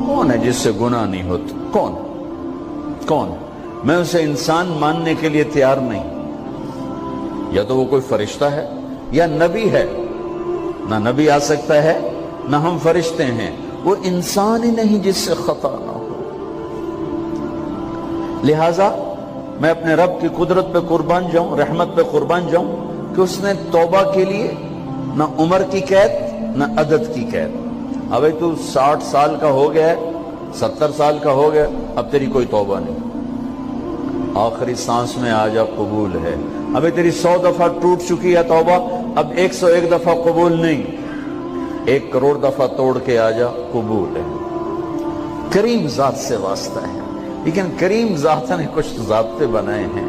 کون ہے جس سے گناہ نہیں ہوتا؟ کون؟ میں اسے انسان ماننے کے لیے تیار نہیں. یا تو وہ کوئی فرشتہ ہے یا نبی ہے. نہ نبی آ سکتا ہے نہ ہم فرشتے ہیں. وہ انسان ہی نہیں جس سے خطا نہ ہو. لہذا میں اپنے رب کی قدرت پہ قربان جاؤں، رحمت پہ قربان جاؤں کہ اس نے توبہ کے لیے نہ عمر کی قید نہ عدد کی قید. اب تو 60 سال کا ہو گیا ہے، 70 سال کا ہو گیا، اب تیری کوئی توبہ نہیں. آخری سانس میں آ جا قبول ہے. ابھی تیری 100 دفعہ ٹوٹ چکی ہے توبہ، اب 101 دفعہ قبول نہیں، 1 کروڑ دفعہ توڑ کے آ جا قبول ہے. کریم ذات سے واسطہ ہے. لیکن کریم ذات نے کچھ ضابطے بنائے ہیں،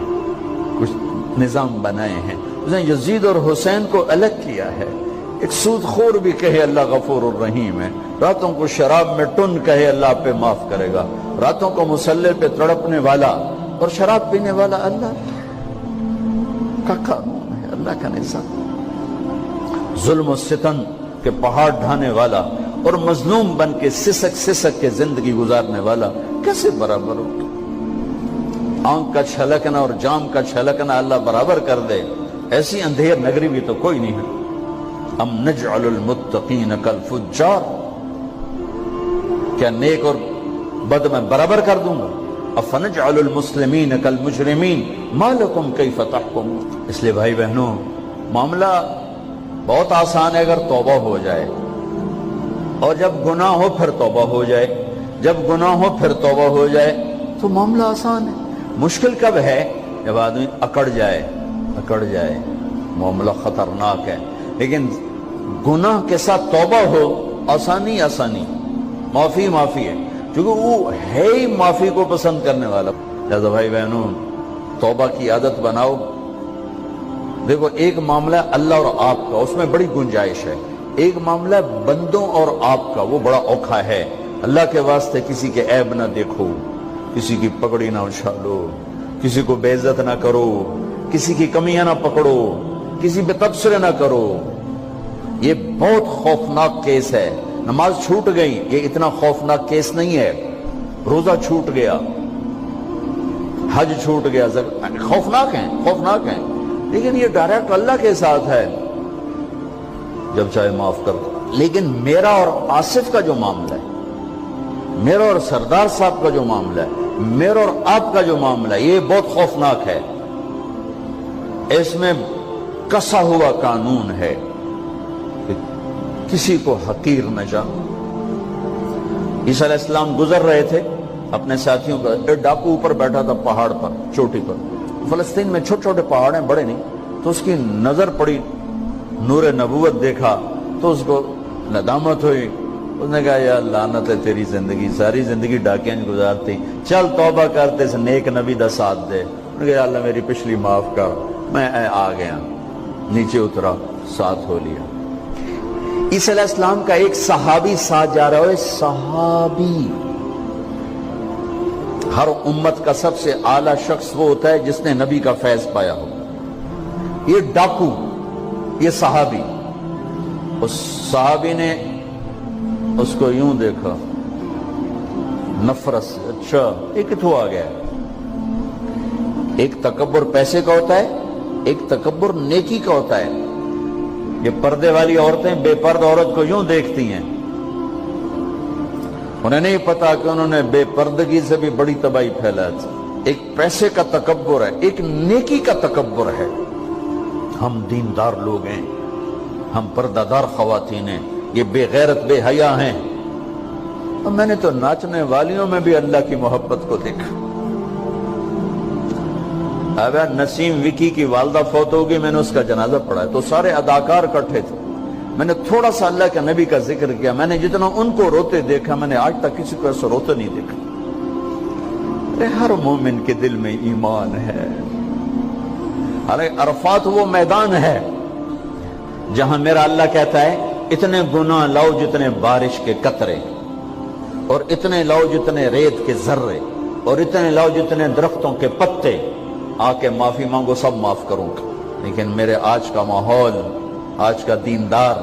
کچھ نظام بنائے ہیں. اس نے یزید اور حسین کو الگ کیا ہے. ایک سود خور بھی کہے اللہ غفور الرحیم ہے، راتوں کو شراب میں ٹن کہے اللہ پہ معاف کرے گا. راتوں کو مصلی پہ تڑپنے والا اور شراب پینے والا اللہ کا قانون ہے، اللہ کا نظام. ظلم و ستم کے پہاڑ ڈھانے والا اور مظلوم بن کے سسک کے زندگی گزارنے والا کیسے برابر ہو؟ آنکھ کا چھلکنا اور جام کا چھلکنا اللہ برابر کر دے، ایسی اندھیر نگری بھی تو کوئی نہیں ہے. ام نجعل المتقین کالفجار، کیا نیک اور بد میں برابر کر دوں گا؟ افنجعل المسلمین کالمجرمین ما لکم کیف تحکمون. اس لیے بھائی بہنوں، معاملہ بہت آسان ہے اگر توبہ ہو جائے، اور جب گناہ ہو پھر توبہ ہو جائے. جب گناہ ہو پھر توبہ ہو جائے تو معاملہ آسان ہے. مشکل کب ہے؟ جب آدمی اکڑ جائے، معاملہ خطرناک ہے. لیکن گناہ کے ساتھ توبہ ہو، آسانی معافی ہے، کیونکہ وہ ہے ہی معافی کو پسند کرنے والا. لہذا بھائی بہنوں، توبہ کی عادت بناؤ. دیکھو، ایک معاملہ اللہ اور آپ کا، اس میں بڑی گنجائش ہے. ایک معاملہ بندوں اور آپ کا، وہ بڑا اوکھا ہے. اللہ کے واسطے کسی کے عیب نہ دیکھو، کسی کی پگڑی نہ اچھالو، کسی کو بے عزت نہ کرو، کسی کی کمیاں نہ پکڑو، کسی پہ تبصرے نہ کرو. یہ بہت خوفناک کیس ہے. نماز چھوٹ گئی، یہ اتنا خوفناک کیس نہیں ہے. روزہ چھوٹ گیا، حج چھوٹ گیا، خوفناک ہیں. لیکن یہ ڈائریکٹ اللہ کے ساتھ ہے، جب چاہے معاف کر دو. لیکن میرا اور آصف کا جو معاملہ ہے، میرا اور سردار صاحب کا جو معاملہ ہے، میرا اور آپ کا جو معاملہ ہے، یہ بہت خوفناک ہے. اس میں کسا ہوا قانون ہے کہ کسی کو حقیر نہ جانو. عیسیٰ علیہ السلام گزر رہے تھے اپنے ساتھیوں کا، ایک ڈاکو اوپر بیٹھا تھا پہاڑ پر، چوٹی پر. فلسطین میں چھوٹے چھوٹے پہاڑ ہیں، بڑے نہیں. تو اس کی نظر پڑی، نور نبوت دیکھا تو اس کو ندامت ہوئی. اس نے کہا یا لعنت ہے تیری زندگی، ساری زندگی ڈاکیاں گزارتی، چل توبہ کرتے سے نیک نبی دا ساتھ دے. انہوں نے کہا یا اللہ میری پچھلی معاف کر. میں آ گیا، نیچے اترا، ساتھ ہو لیا. عیسیٰ علیہ السلام کا ایک صحابی ساتھ جا رہا ہے. صحابی، ہر امت کا سب سے اعلیٰ شخص وہ ہوتا ہے جس نے نبی کا فیض پایا ہو. یہ ڈاکو، یہ صحابی. اس صحابی نے اس کو یوں دیکھا نفرت سے. اچھا یہ کتوں آ گیا؟ ایک تکبر پیسے کا ہوتا ہے، ایک تکبر نیکی کا ہوتا ہے. یہ پردے والی عورتیں بے پردہ عورت کو یوں دیکھتی ہیں، انہیں نہیں پتا کہ انہوں نے بے پردگی سے بھی بڑی تباہی پھیلا تھی. ایک پیسے کا تکبر ہے، ایک نیکی کا تکبر ہے. ہم دیندار لوگ ہیں، ہم پردہ دار خواتین ہیں، یہ بے غیرت بے حیا ہیں. اور میں نے تو ناچنے والیوں میں بھی اللہ کی محبت کو دیکھا. اب نسیم وکی کی والدہ فوت ہوگی، میں نے اس کا جنازہ پڑھا ہے تو سارے اداکار اکٹھے تھے. میں نے تھوڑا سا اللہ کے نبی کا ذکر کیا. میں نے جتنا ان کو روتے دیکھا، میں نے آج تک کسی کو ایسا روتے نہیں دیکھا. ہر مومن کے دل میں ایمان ہے. عرفات وہ میدان ہے جہاں میرا اللہ کہتا ہے اتنے گناہ لاؤ جتنے بارش کے قطرے، اور اتنے لاؤ جتنے ریت کے ذرے، اور اتنے لاؤ جتنے درختوں کے پتے، آ کے معافی مانگو، سب معاف کروں گا. لیکن میرے آج کا ماحول، آج کا دیندار،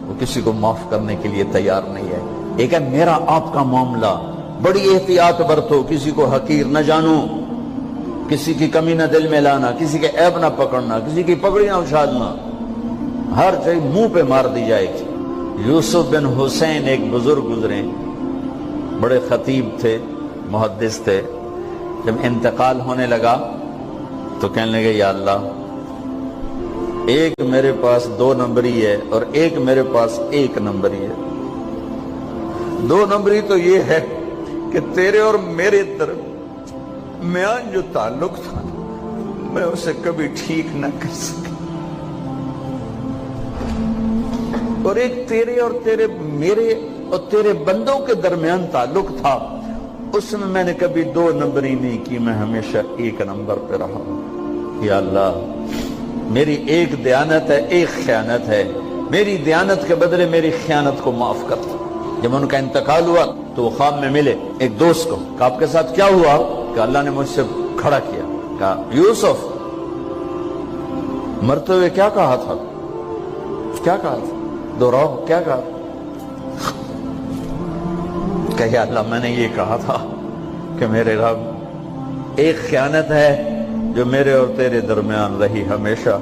وہ کسی کو معاف کرنے کے لیے تیار نہیں ہے. ایک ہے میرا آپ کا معاملہ، بڑی احتیاط برتو، کسی کو حقیر نہ جانو، کسی کی کمی نہ دل میں لانا، کسی کے عیب نہ پکڑنا، کسی کی پگڑی نہ اچھالنا، ہر چیز منہ پہ مار دی جائے گی۔ یوسف بن حسین ایک بزرگ گزرے، بڑے خطیب تھے، محدث تھے، جب انتقال ہونے لگا تو کہنے لگے یا اللہ، ایک میرے پاس 2 نمبری ہے اور ایک میرے پاس 1 نمبری ہے۔ 2 نمبری تو یہ ہے کہ تیرے اور میرے درمیان جو تعلق تھا میں اسے کبھی ٹھیک نہ کر سکا، اور ایک تیرے اور میرے اور تیرے بندوں کے درمیان تعلق تھا، اس میں میں نے کبھی 2 نمبری نہیں کی، میں ہمیشہ 1 نمبر پہ رہا۔ یا اللہ، میری ایک دیانت ہے، ایک خیانت ہے، میری دیانت کے بدلے میری خیانت کو معاف کر۔ جب ان کا انتقال ہوا تو وہ خواب میں ملے ایک دوست کو، کہ آپ کے ساتھ کیا ہوا؟ کہ اللہ نے مجھ سے کھڑا کیا، کہا یوسف مرتے ہوئے کیا کہا تھا؟ کیا کہا تھا؟ دوہراؤ، کیا کہا؟ کہ یا اللہ، میں نے یہ کہا تھا کہ میرے رب، ایک خیانت ہے جو میرے اور تیرے درمیان رہی ہمیشہ،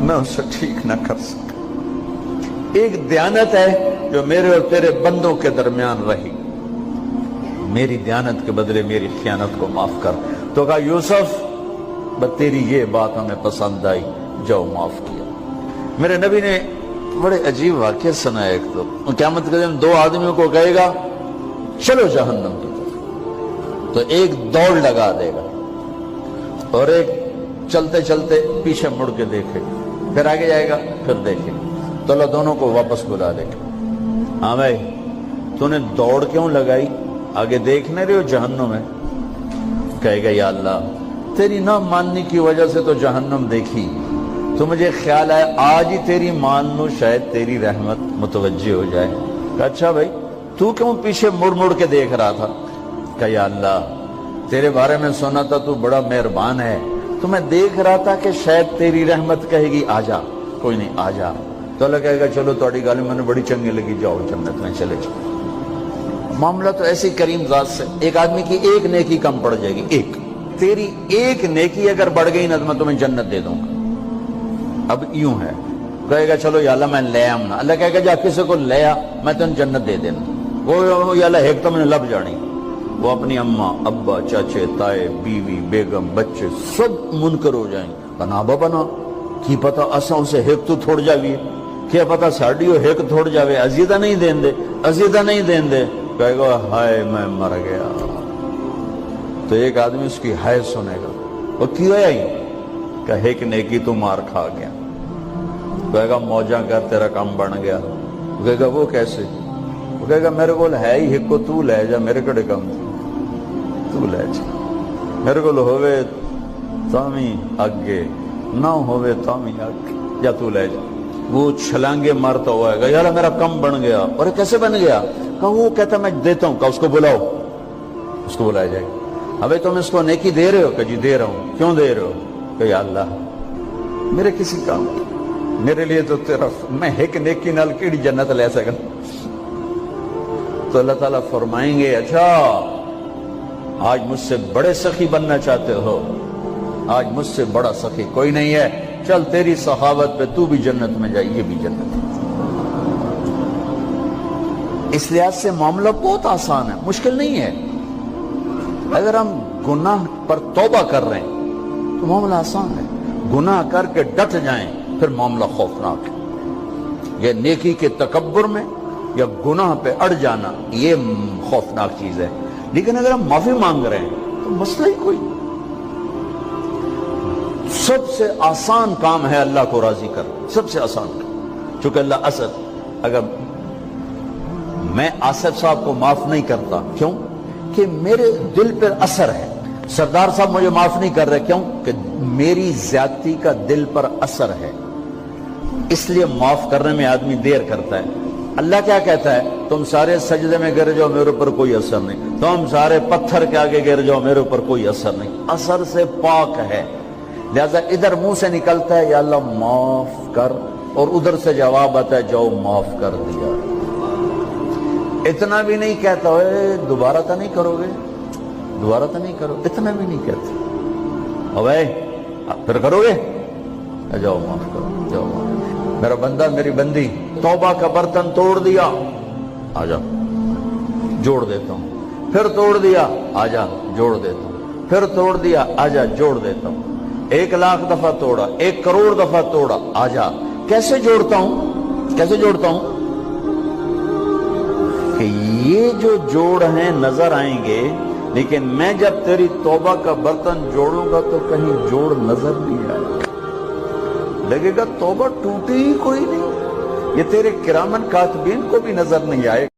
میں اسے ٹھیک نہ کر سکا۔ ایک دیانت ہے جو میرے اور تیرے بندوں کے درمیان رہی، میری دیانت کے بدلے میری خیانت کو معاف کر۔ تو کہا یوسف، بس تیری یہ بات ہمیں پسند آئی، جاؤ معاف کیا۔ میرے نبی نے بڑے عجیب واقعہ سنا ہے۔ ایک تو قیامت کے دن 2 آدمیوں کو کہے گا چلو جہنم کی طرف، تو ایک دوڑ لگا دے گا اور ایک چلتے چلتے پیچھے مڑ کے دیکھے، پھر آگے جائے گا، پھر دیکھے، تو اللہ دونوں کو واپس بلا لے گا۔ ہاں بھائی، تو نے دوڑ کیوں لگائی؟ آگے دیکھنے رہے ہو جہنم ہے؟ کہے گا یا اللہ، تیری نہ ماننے کی وجہ سے تو جہنم دیکھی، تو مجھے خیال آیا آج ہی تیری مان لوں، شاید تیری رحمت متوجہ ہو جائے۔ کہا اچھا بھائی، تو کیوں پیچھے مڑ مڑ کے دیکھ رہا تھا؟ کہ یا اللہ، تیرے بارے میں سنا تھا تو بڑا مہربان ہے، تو میں دیکھ رہا تھا کہ شاید تیری رحمت کہے گی آ جا۔ کوئی نہیں، آ جا۔ تو اللہ کہے گا چلو تھوڑی گالی میں نے بڑی چنگی لگی، جاؤ جنت میں چلے جاؤ۔ معاملہ تو ایسی کریم ذات سے، ایک آدمی کی ایک نیکی کم پڑ جائے گی، ایک تیری ایک نیکی اگر بڑھ گئی نا تو میں تمہیں جنت دے دوں گا۔ اب یوں ہے، کہے گا چلو یا اللہ میں لے آؤں نا، اللہ کہے گا جا کسی کو لے آ، میں تمہیں جنت دے دینا۔ وہ یا اللہ ایک تو میں نے لب جانی، وہ اپنی اماں ابا چاچے تائے بیوی بیگم بچے سب منکر ہو جائیں، بنا بنا کی پتہ اساں اسے ایک تو تھوڑ جاویے، کیا پتہ ساڑی ہو ایک تھوڑ جاوے، عزیدہ نہیں دین دے، عزیدہ نہیں دین دے۔ کہے گا ہائے میں مر گیا۔ تو ایک آدمی اس کی ہائے سنے گا، وہ کیوں ہے کہ ایک نیکی تو مار کھا گیا۔ کہے گا موجہ کر تیرا کام بن گیا۔ کہے گا وہ کیسے؟ وہ کہے گا میرے کو ہے ہی ایک کو، تو لے جا، میرے کڑے کم تو لے جا، میرے کو ہوئے تامی آگے نہ ہوئے تامی آگے، یا تو لے جا۔ وہ چھلانگے مارتا ہوا ہے گا یار میرا کم بن گیا۔ اور کیسے بن گیا؟ کہ وہ کہتا میں دیتا ہوں، کہ اس کو بلاؤ، اس کو بلایا جائے گا۔ ابھی تم اس کو نیکی دے رہے ہو؟ کہ جی دے رہا ہوں۔ کیوں دے رہے ہو؟ کہ یا اللہ میرے کسی کام کی، میرے لیے تو تیرا، میں ایک نیکی نال کیڑی جنت لے سکا۔ تو اللہ تعالیٰ فرمائیں گے اچھا آج مجھ سے بڑے سخی بننا چاہتے ہو؟ آج مجھ سے بڑا سخی کوئی نہیں ہے، چل تیری سخاوت پہ تو بھی جنت میں جائے، یہ بھی جنت ہے۔ اس لحاظ سے معاملہ بہت آسان ہے، مشکل نہیں ہے۔ اگر ہم گناہ پر توبہ کر رہے ہیں تو معاملہ آسان ہے، گناہ کر کے ڈٹ جائیں پھر معاملہ خوفناک ہے۔ یہ نیکی کے تکبر میں یا گناہ پہ اڑ جانا یہ خوفناک چیز ہے۔ لیکن اگر ہم معافی مانگ رہے ہیں تو مسئلہ ہی کوئی، سب سے آسان کام ہے اللہ کو راضی کر، سب سے آسان کام۔ چونکہ اللہ اسد، اگر میں آصف صاحب کو معاف نہیں کرتا، کیوں کہ میرے دل پر اثر ہے، سردار صاحب مجھے معاف نہیں کر رہے، کیوں کہ میری زیادتی کا دل پر اثر ہے، اس لیے معاف کرنے میں آدمی دیر کرتا ہے۔ اللہ کیا کہتا ہے؟ تم سارے سجدے میں گر جاؤ، میرے اوپر کوئی اثر نہیں، تم سارے پتھر کے آگے گر جاؤ، میرے اوپر کوئی اثر نہیں، اثر سے پاک ہے۔ لہذا ادھر منہ سے نکلتا ہے یا اللہ معاف کر، اور ادھر سے جواب آتا ہے جاؤ معاف کر دیا. اتنا بھی نہیں کہتا ہوئے دوبارہ تو نہیں کرو گے, دوبارہ تو نہیں کرو, اتنا بھی نہیں کہتا. بھائی پھر کرو گے, جاؤ معاف کرو, جاؤ معاف. میرا بندہ میری بندی توبہ کا برتن توڑ دیا, آ جا جوڑ دیتا ہوں. پھر توڑ دیا, آ جا جوڑ دیتا ہوں. پھر توڑ دیا, آ جا جوڑ دیتا ہوں. 1,00,000 دفعہ توڑا, 1 کروڑ دفعہ توڑا, آ جا. کیسے جوڑتا ہوں, کیسے جوڑتا ہوں کہ یہ جو جوڑ ہیں نظر آئیں گے, لیکن میں جب تیری توبہ کا برتن جوڑوں گا تو کہیں جوڑ نظر نہیں آئے گا, لگے گا توبہ ٹوٹی ہی کوئی نہیں. یہ تیرے کرامن کاتبین کو بھی نظر نہیں آئے.